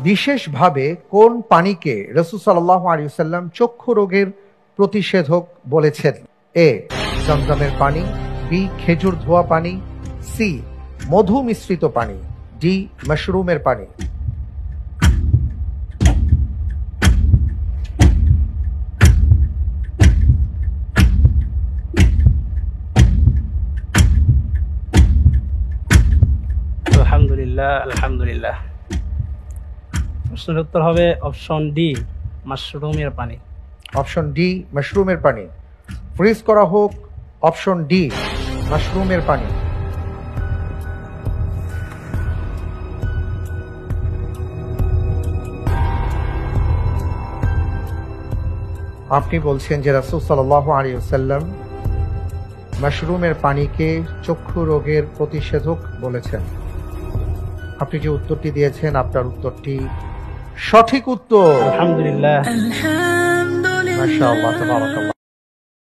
বিশেষভাবে কোন পানিকে রাসূল সাল্লাল্লাহু আলাইহি ওয়াসাল্লাম চক্ষু রোগের প্রতিষেধক বলেছেন? এ জমজমের পানি, বি খেজুর ধোয়া পানি, সি মধু মিশ্রিত পানি, ডি মাশরুমের পানি। আলহামদুলিল্লাহ। প্রশ্নের উত্তর হবে অপশন ডি, মাশরুমের পানি। অপশন ডি মাশরুমের পানি। ফ্রিজ করা হোক অপশন ডি মাশরুমের পানি। আপনি বলছেন যে রাসূল সাল্লাল্লাহু আলাইহি ওয়াসাল্লাম মাশরুমের পানিকে চক্ষু রোগের প্রতিষেধক বলেছেন। আপনি যে উত্তরটি দিয়েছেন আপনার উত্তরটি সঠিক উত্তর। আলহামদুলিল্লাহ। মাশাআল্লাহ, তাবারাকাল্লাহ।